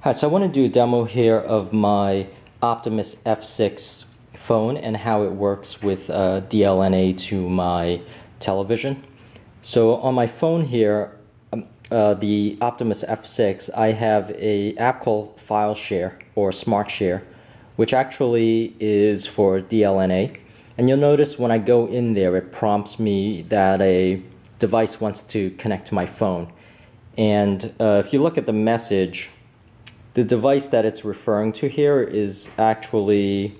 Hi, so I want to do a demo here of my Optimus F6 phone and how it works with DLNA to my television. So on my phone here, the Optimus F6, I have an app called File Share or Smart Share, which actually is for DLNA. And you'll notice when I go in there, it prompts me that a device wants to connect to my phone. And if you look at the message, the device that it's referring to here is actually,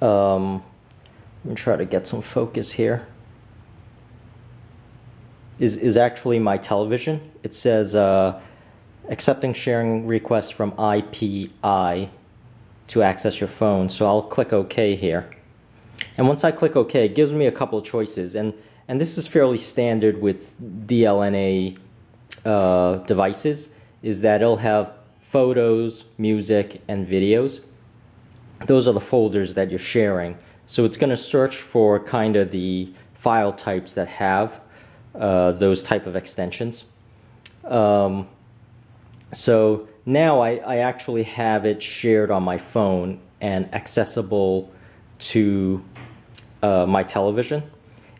let me try to get some focus here, is actually my television. It says accepting sharing requests from IPI to access your phone. So I'll click OK here. And once I click OK, it gives me a couple of choices. And this is fairly standard with DLNA devices, is that it'll have photos, music, and videos. Those are the folders that you're sharing. So it's going to search for kind of the file types that have those type of extensions. So now I actually have it shared on my phone and accessible to my television.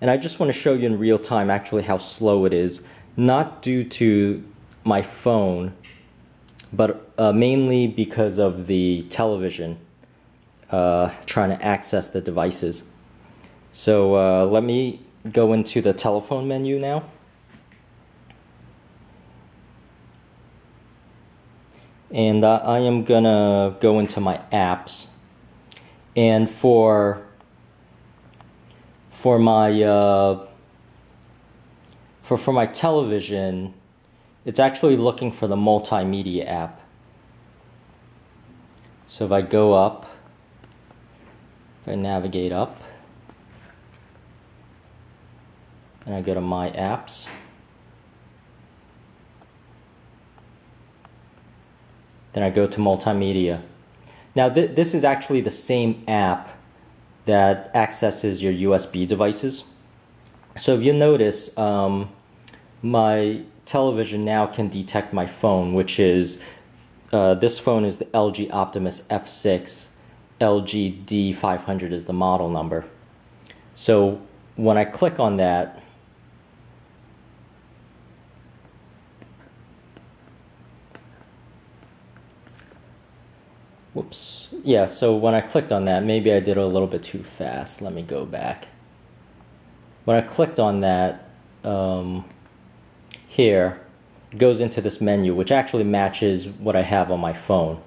And I just want to show you in real time actually how slow it is, not due to my phone, but mainly because of the television trying to access the devices. So let me go into the telephone menu now. And I am gonna go into my apps. And for my for my television, it's actually looking for the multimedia app. So if I go up, if I navigate up, and I go to my apps, then I go to multimedia. Now this is actually the same app that accesses your USB devices. So if you notice, my television now can detect my phone, which is, this phone is the LG Optimus F6, LG D500 is the model number. So when I click on that, whoops, yeah, so when I clicked on that, maybe I did it a little bit too fast. Let me go back. When I clicked on that, here, it goes into this menu, which actually matches what I have on my phone.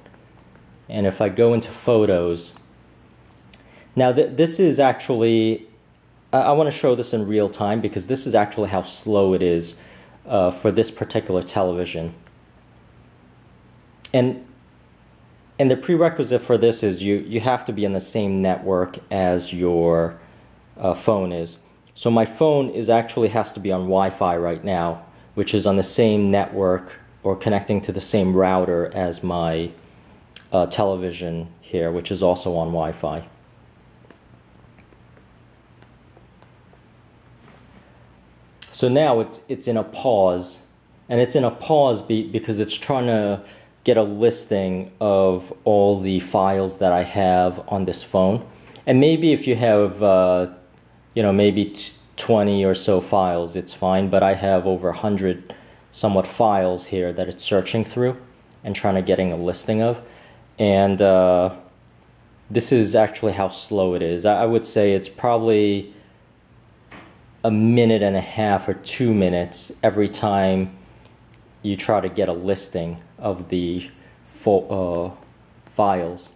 And if I go into photos, now this is actually, I want to show this in real time because this is actually how slow it is for this particular television. And the prerequisite for this is you have to be in the same network as your phone is. So my phone actually has to be on Wi-Fi right now, which is on the same network or connecting to the same router as my television here, which is also on Wi-Fi. So now it's in a pause, and it's in a pause because it's trying to get a listing of all the files that I have on this phone. And maybe if you have, you know, maybe 20 or so files, it's fine, but I have over 100 somewhat files here that it's searching through and trying to getting a listing of. And this is actually how slow it is. I would say it's probably a minute and a half or 2 minutes every time you try to get a listing of the files.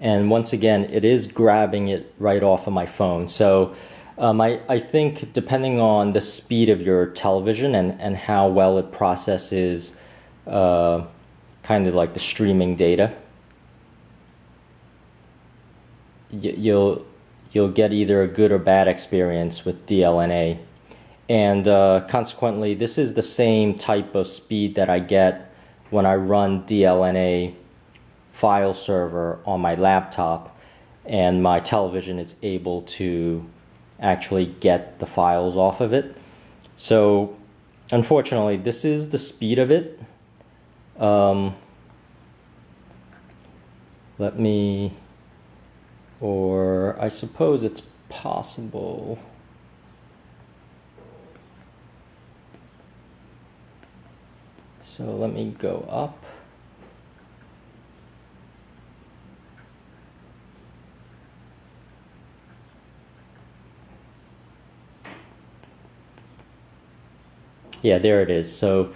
And once again, it is grabbing it right off of my phone. So I think depending on the speed of your television and how well it processes kind of like the streaming data, you'll get either a good or bad experience with DLNA. And consequently, this is the same type of speed that I get when I run DLNA file server on my laptop, and my television is able to actually get the files off of it. So unfortunately, this is the speed of it. Let me, or I suppose it's possible. So let me go up. Yeah, there it is. So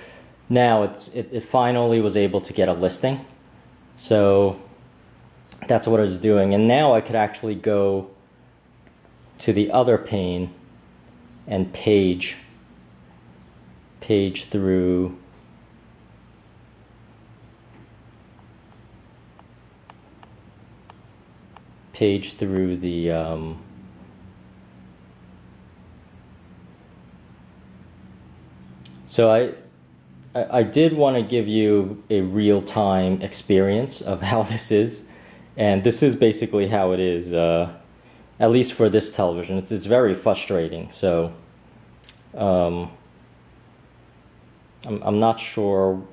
now it finally was able to get a listing. So that's what I was doing. And now I could actually go to the other pane and page through the so I did want to give you a real-time experience of how this is, and this is basically how it is, at least for this television. It's very frustrating. So I'm not sure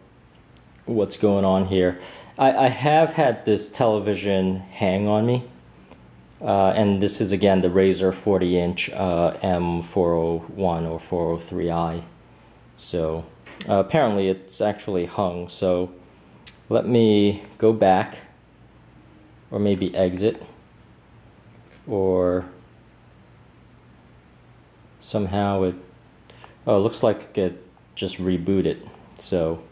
what's going on here. I have had this television hang on me, and this is again the Razer 40-inch M401 or 403i. So apparently it's actually hung. So let me go back, or maybe exit, or somehow it, oh, it looks like it just rebooted. So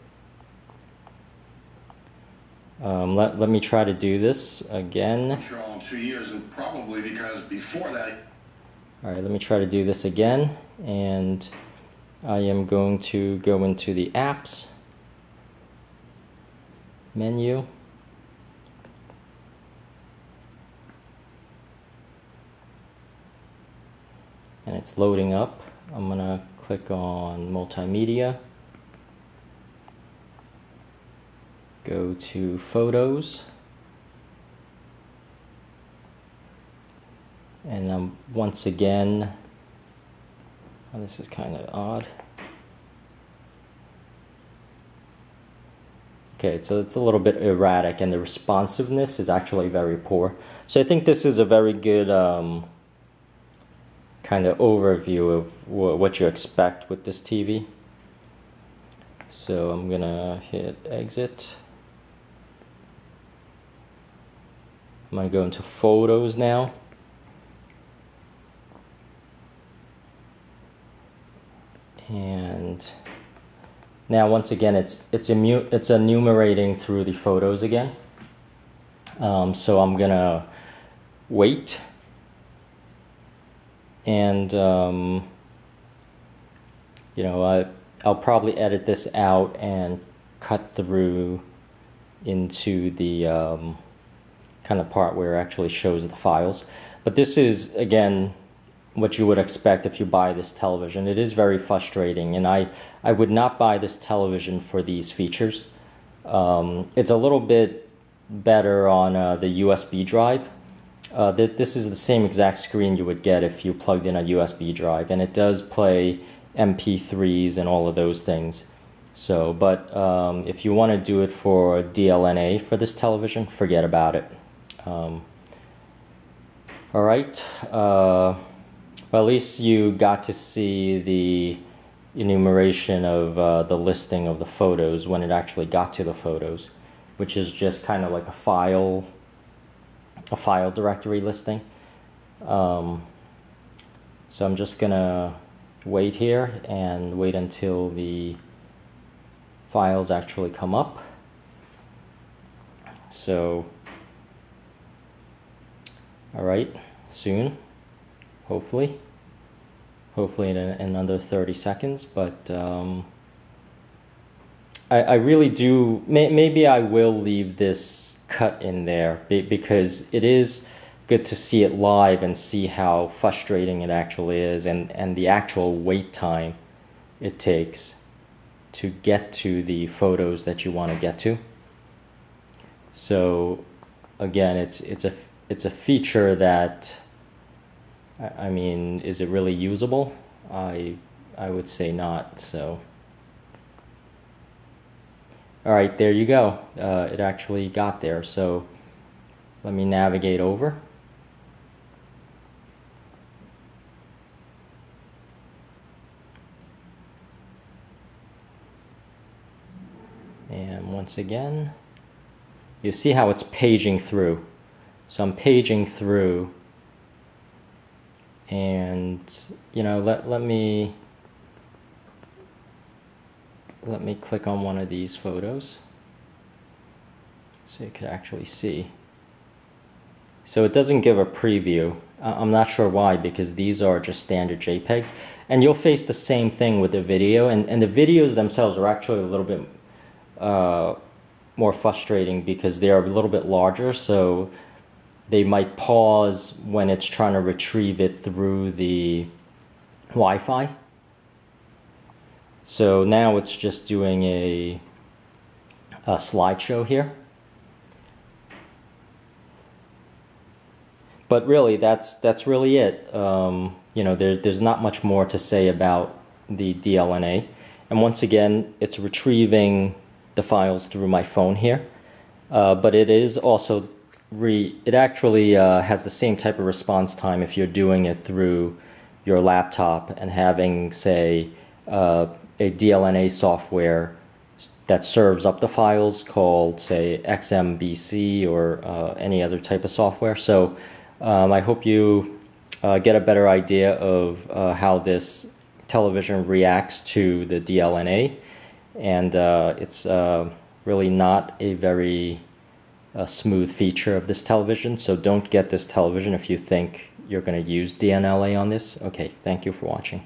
let me try to do this again. All 2 years, and probably because before that. All right, let me try to do this again, and I am going to go into the apps menu. And it's loading up. I'm gonna click on multimedia, go to photos, and once again, oh, this is kind of odd. Okay, so it's a little bit erratic, and the responsiveness is actually very poor. So I think this is a very good kind of overview of what you expect with this TV. So I'm gonna hit exit. I'm gonna go into photos now. And now once again it's enumerating through the photos again. So I'm gonna wait, and you know, I'll probably edit this out and cut through into the kind of part where it actually shows the files. But this is again what you would expect if you buy this television. It is very frustrating, and I would not buy this television for these features. It's a little bit better on the USB drive. This is the same exact screen you would get if you plugged in a USB drive, and it does play MP3s and all of those things. So, but if you want to do it for DLNA for this television, forget about it. All right. Well, at least you got to see the enumeration of the listing of the photos when it actually got to the photos, which is just kind of like a file directory listing. So I'm just gonna wait here and wait until the files actually come up. So, all right, soon. Hopefully in another 30 seconds, but I really do, maybe I will leave this cut in there because it is good to see it live and see how frustrating it actually is, and the actual wait time it takes to get to the photos that you want to get to. So again, it's a feature that, I mean, is it really usable? I would say not. So All right, there you go. It actually got there. So let me navigate over. And once again, you see how it's paging through. So I'm paging through, and you know, let me click on one of these photos so you could actually see. So it doesn't give a preview. I'm not sure why, because these are just standard JPEGs, and you'll face the same thing with the video, and the videos themselves are actually a little bit more frustrating because they are a little bit larger, so they might pause when it's trying to retrieve it through the Wi-Fi. So now it's just doing a slideshow here. But really, that's really it. You know, there's not much more to say about the DLNA. And once again, it's retrieving the files through my phone here. But it is also it actually has the same type of response time if you're doing it through your laptop and having, say, a DLNA software that serves up the files called, say, XMBC or any other type of software. So I hope you get a better idea of how this television reacts to the DLNA, and it's really not a very smooth feature of this television, so don't get this television if you think you're going to use DLNA on this. Okay, thank you for watching.